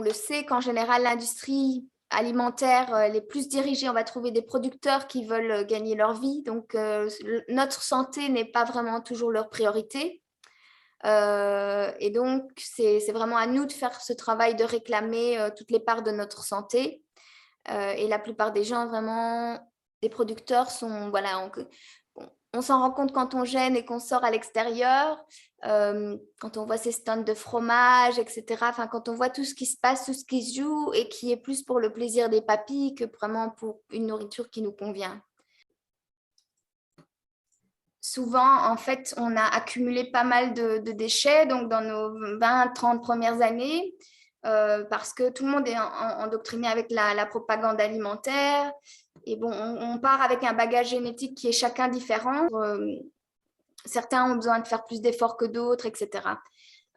on le sait qu'en général, l'industrie alimentaire, elle est plus dirigée. On va trouver des producteurs qui veulent gagner leur vie. Donc, notre santé n'est pas vraiment toujours leur priorité. Et donc, c'est vraiment à nous de faire ce travail de réclamer toutes les parts de notre santé. Et la plupart des gens, vraiment, des producteurs sont, voilà, on s'en rend compte quand on gêne et qu'on sort à l'extérieur, quand on voit ces stands de fromage, etc. Enfin, quand on voit tout ce qui se passe, tout ce qui se joue et qui est plus pour le plaisir des papilles que vraiment pour une nourriture qui nous convient. Souvent, en fait, on a accumulé pas mal de déchets donc dans nos 20-30 premières années parce que tout le monde est endoctriné avec la propagande alimentaire. Et bon, on part avec un bagage génétique qui est chacun différent. Certains ont besoin de faire plus d'efforts que d'autres, etc.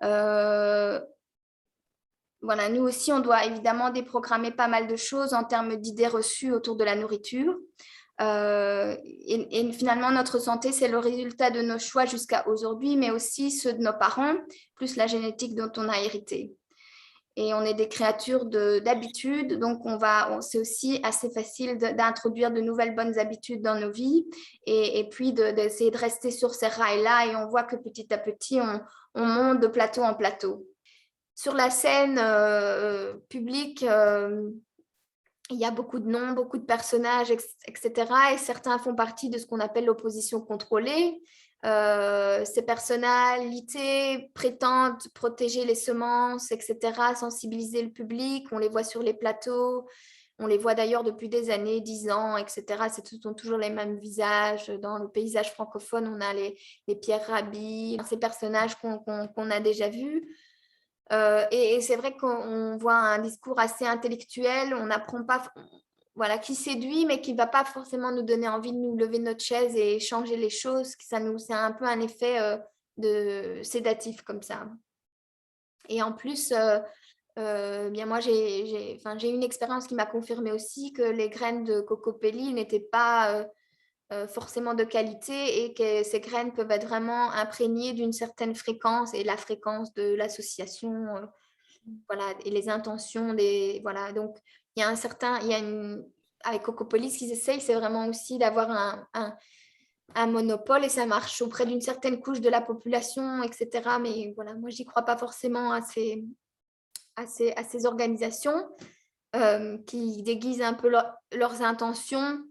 Voilà, nous aussi, on doit évidemment déprogrammer pas mal de choses en termes d'idées reçues autour de la nourriture. Et finalement, notre santé, c'est le résultat de nos choix jusqu'à aujourd'hui, mais aussi ceux de nos parents, plus la génétique dont on a hérité. Et on est des créatures d'habitudes, donc c'est aussi assez facile d'introduire de nouvelles bonnes habitudes dans nos vies et puis d'essayer de rester sur ces rails-là. Et on voit que petit à petit, on monte de plateau en plateau. Sur la scène publique, il y a beaucoup de noms, beaucoup de personnages, etc. Et certains font partie de ce qu'on appelle l'opposition contrôlée. Ces personnalités prétendent protéger les semences, etc., sensibiliser le public. On les voit sur les plateaux. On les voit d'ailleurs depuis des années, 10 ans, etc. Ce sont toujours les mêmes visages. Dans le paysage francophone, on a les Pierre Rabhi, ces personnages qu'on a déjà vus. Et c'est vrai qu'on voit un discours assez intellectuel, on n'apprend pas, voilà, qui séduit, mais qui ne va pas forcément nous donner envie de nous lever de notre chaise et changer les choses. C'est un peu un effet de sédatif comme ça. Et en plus, bien moi, j'ai une expérience qui m'a confirmé aussi que les graines de cocopelli n'étaient pas forcément de qualité et que ces graines peuvent être vraiment imprégnées d'une certaine fréquence et la fréquence de l'association, voilà, et les intentions des, voilà. Donc, il y a un certain, il y a une, avec Cocopolis, ce qu'ils essayent, c'est vraiment aussi d'avoir un monopole et ça marche auprès d'une certaine couche de la population, etc. Mais voilà, moi, j'y crois pas forcément à ces organisations qui déguisent un peu leurs intentions,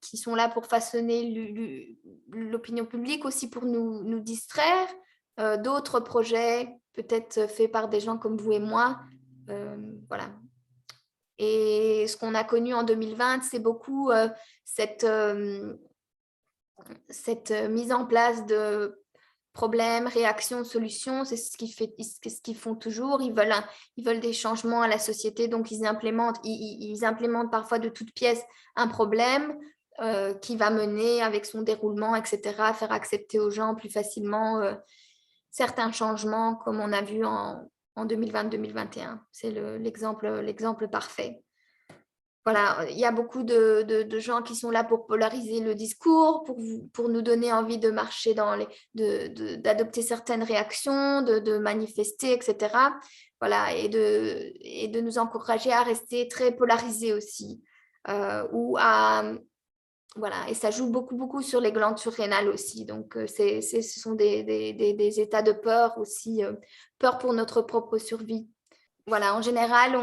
qui sont là pour façonner l'opinion publique, aussi pour nous distraire. D'autres projets, peut-être faits par des gens comme vous et moi. Voilà. Et ce qu'on a connu en 2020, c'est beaucoup cette mise en place de problèmes, réactions, solutions, c'est ce qu'ils font toujours. Ils veulent des changements à la société, donc ils implémentent parfois de toutes pièces un problème qui va mener avec son déroulement, etc., à faire accepter aux gens plus facilement certains changements, comme on a vu en 2020-2021. C'est l'exemple parfait. Voilà, il y a beaucoup de gens qui sont là pour polariser le discours, pour nous donner envie de marcher d'adopter certaines réactions, de manifester, etc. Voilà, et de nous encourager à rester très polarisés aussi. Voilà, et ça joue beaucoup, beaucoup sur les glandes surrénales aussi. Donc, ce sont des états de peur aussi, peur pour notre propre survie. Voilà, en général,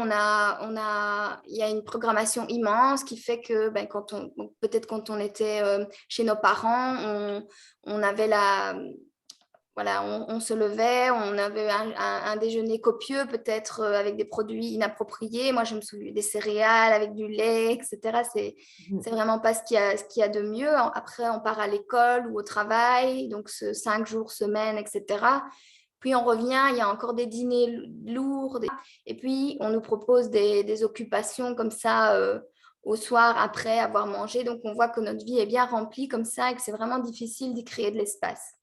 il y a une programmation immense qui fait que peut-être quand on était chez nos parents, on avait voilà, on se levait, on avait un déjeuner copieux, peut-être avec des produits inappropriés. Moi, je me souviens des céréales avec du lait, etc. C'est vraiment pas ce qu'il y a de mieux. Après, on part à l'école ou au travail, donc 5 jours, semaine, etc. Puis on revient, il y a encore des dîners lourds. Et puis, on nous propose des occupations comme ça au soir après avoir mangé. Donc, on voit que notre vie est bien remplie comme ça et que c'est vraiment difficile d'y créer de l'espace.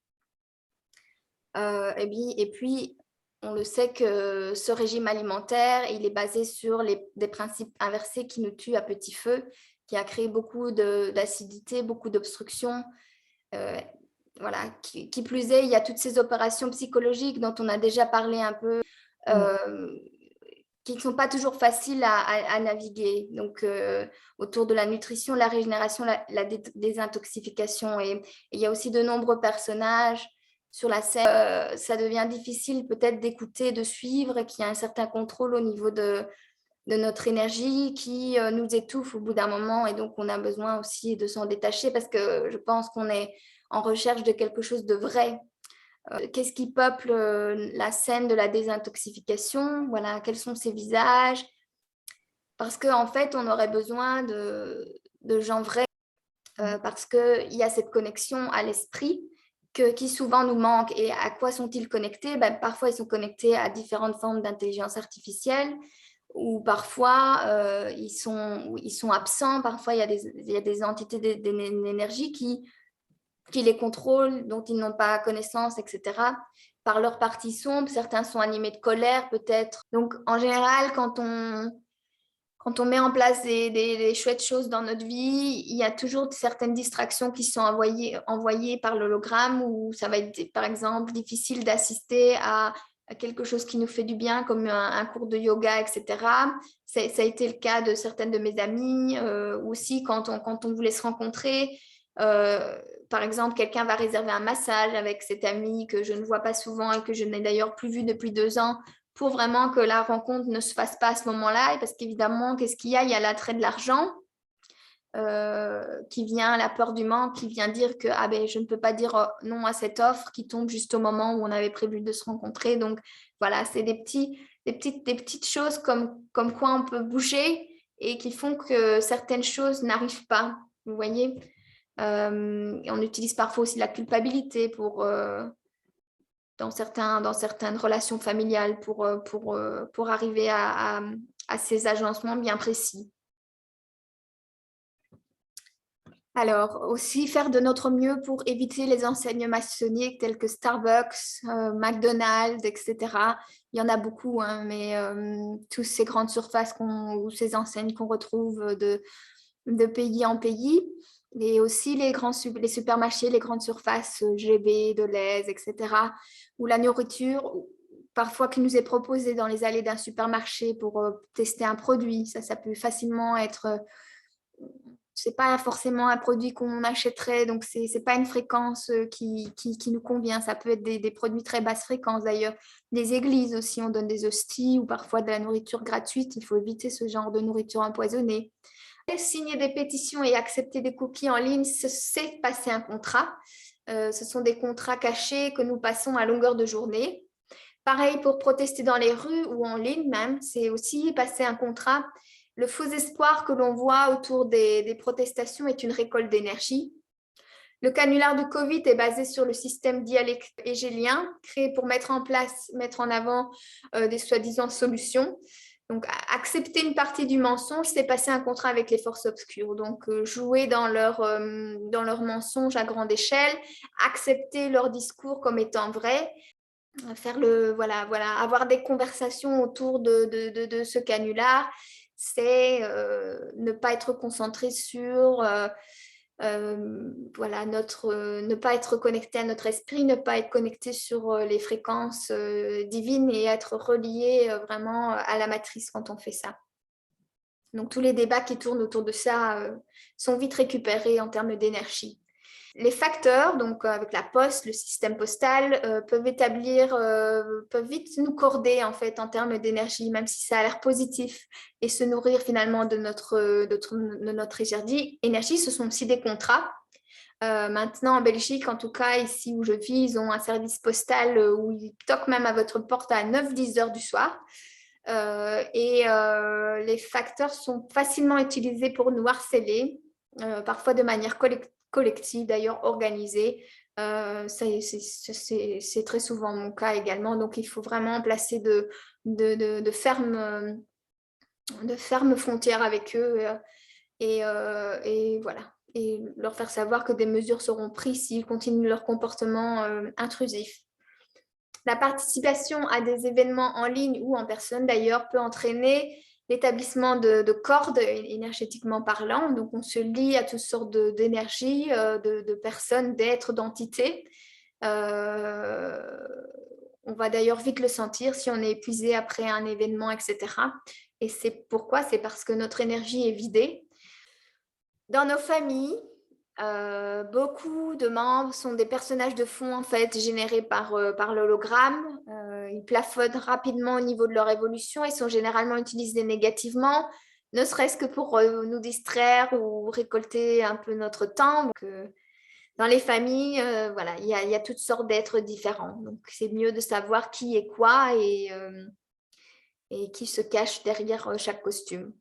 Et puis, on le sait que ce régime alimentaire, il est basé sur des principes inversés qui nous tuent à petit feu, qui a créé beaucoup d'acidité, beaucoup d'obstruction. Voilà. Qui plus est, il y a toutes ces opérations psychologiques dont on a déjà parlé un peu, qui ne sont pas toujours faciles à naviguer. Donc, autour de la nutrition, la régénération, la désintoxication. Et il y a aussi de nombreux personnages sur la scène. Ça devient difficile peut-être d'écouter, de suivre, et qu'il y a un certain contrôle au niveau de notre énergie qui nous étouffe au bout d'un moment. Et donc, on a besoin aussi de s'en détacher parce que je pense qu'on est en recherche de quelque chose de vrai. Qu'est-ce qui peuple la scène de la désintoxication? Voilà, quels sont ces visages? Parce qu'en fait, on aurait besoin de gens vrais parce qu'il y a cette connexion à l'esprit qui souvent nous manque. Et à quoi sont-ils connectés? Parfois, ils sont connectés à différentes formes d'intelligence artificielle ou parfois ils sont absents. Parfois, il y a des entités d'énergie qui les contrôlent, dont ils n'ont pas connaissance, etc. Par leur partie sombre, certains sont animés de colère peut-être. Donc en général, quand on met en place des chouettes choses dans notre vie, il y a toujours certaines distractions qui sont envoyées par l'hologramme où ça va être par exemple difficile d'assister à quelque chose qui nous fait du bien comme un cours de yoga, etc. Ça a été le cas de certaines de mes amies aussi quand on voulait se rencontrer. Par exemple, quelqu'un va réserver un massage avec cette amie que je ne vois pas souvent et que je n'ai d'ailleurs plus vue depuis 2 ans pour vraiment que la rencontre ne se fasse pas à ce moment-là. Parce qu'évidemment, qu'est-ce qu'il y a? Il y a l'attrait de l'argent qui vient, la peur du manque, qui vient dire que je ne peux pas dire non à cette offre qui tombe juste au moment où on avait prévu de se rencontrer. Donc voilà, c'est des petites choses comme quoi on peut bouger et qui font que certaines choses n'arrivent pas. Vous voyez? On utilise parfois aussi la culpabilité dans certaines relations familiales pour arriver à ces agencements bien précis. Alors, aussi faire de notre mieux pour éviter les enseignes maçonniques telles que Starbucks, McDonald's, etc. Il y en a beaucoup, hein, mais toutes ces grandes surfaces ou ces enseignes qu'on retrouve de pays en pays. Et aussi les supermarchés, les grandes surfaces GB, Delhaize, etc. Où la nourriture, parfois qui nous est proposée dans les allées d'un supermarché pour tester un produit, ça peut facilement être... c'est pas forcément un produit qu'on achèterait, donc c'est pas une fréquence qui nous convient. Ça peut être des produits très basse fréquence d'ailleurs. Des églises aussi, on donne des hosties ou parfois de la nourriture gratuite. Il faut éviter ce genre de nourriture empoisonnée. Signer des pétitions et accepter des cookies en ligne, c'est passer un contrat. Ce sont des contrats cachés que nous passons à longueur de journée. Pareil pour protester dans les rues ou en ligne même, c'est aussi passer un contrat. Le faux espoir que l'on voit autour des protestations est une récolte d'énergie. Le canular du Covid est basé sur le système dialectique hégélien, créé pour mettre en avant des soi-disant solutions. Donc, accepter une partie du mensonge, c'est passer un contrat avec les forces obscures. Donc, jouer dans leur mensonge à grande échelle, accepter leur discours comme étant vrai, avoir des conversations autour de ce canular, c'est ne pas être concentré sur ne pas être connecté à notre esprit, ne pas être connecté sur les fréquences divines et être relié vraiment à la matrice quand on fait ça. Donc tous les débats qui tournent autour de ça sont vite récupérés en termes d'énergie. Les facteurs, donc avec la poste, le système postal, peuvent vite nous corder en fait en termes d'énergie, même si ça a l'air positif, et se nourrir finalement de notre énergie. Ce sont aussi des contrats. Maintenant, en Belgique, en tout cas, ici où je vis, ils ont un service postal où ils toquent même à votre porte à 9-10 heures du soir. Les facteurs sont facilement utilisés pour nous harceler, parfois de manière collective, d'ailleurs organisée. C'est très souvent mon cas également. Donc, il faut vraiment placer de fermes frontières avec eux et voilà. Et leur faire savoir que des mesures seront prises s'ils continuent leur comportement intrusif. La participation à des événements en ligne ou en personne, d'ailleurs, peut entraîner l'établissement de cordes énergétiquement parlant. Donc, on se lie à toutes sortes d'énergies, de personnes, d'êtres, d'entités. On va d'ailleurs vite le sentir si on est épuisé après un événement, etc. Et c'est pourquoi? C'est parce que notre énergie est vidée. Dans nos familles, beaucoup de membres sont des personnages de fond en fait générés par l'hologramme. Ils plafonnent rapidement au niveau de leur évolution et sont généralement utilisés négativement, ne serait-ce que pour nous distraire ou récolter un peu notre temps. Donc, dans les familles, voilà, il y a toutes sortes d'êtres différents. Donc, c'est mieux de savoir qui est quoi et qui se cache derrière chaque costume.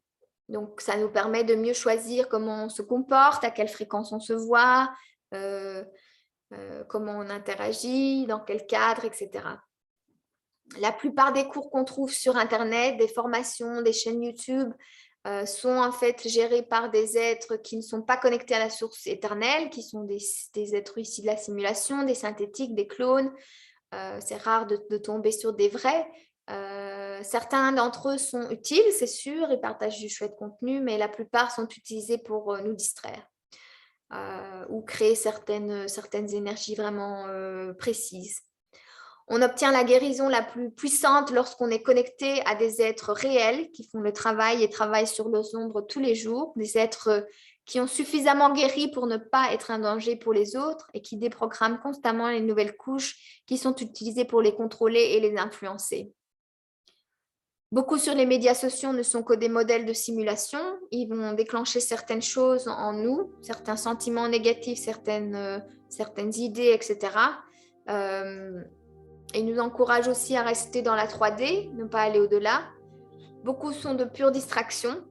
Donc, ça nous permet de mieux choisir comment on se comporte, à quelle fréquence on se voit, comment on interagit, dans quel cadre, etc. La plupart des cours qu'on trouve sur Internet, des formations, des chaînes YouTube, sont en fait gérés par des êtres qui ne sont pas connectés à la source éternelle, qui sont des êtres issus de la simulation, des synthétiques, des clones. C'est rare de tomber sur des vrais. Certains d'entre eux sont utiles, c'est sûr, ils partagent du chouette contenu, mais la plupart sont utilisés pour nous distraire ou créer certaines énergies vraiment précises. On obtient la guérison la plus puissante lorsqu'on est connecté à des êtres réels qui font le travail et travaillent sur nos ombres tous les jours, des êtres qui ont suffisamment guéri pour ne pas être un danger pour les autres et qui déprogramment constamment les nouvelles couches qui sont utilisées pour les contrôler et les influencer. Beaucoup sur les médias sociaux ne sont que des modèles de simulation. Ils vont déclencher certaines choses en nous, certains sentiments négatifs, certaines idées, etc. Ils nous encouragent aussi à rester dans la 3D, ne pas aller au-delà. Beaucoup sont de pure distraction.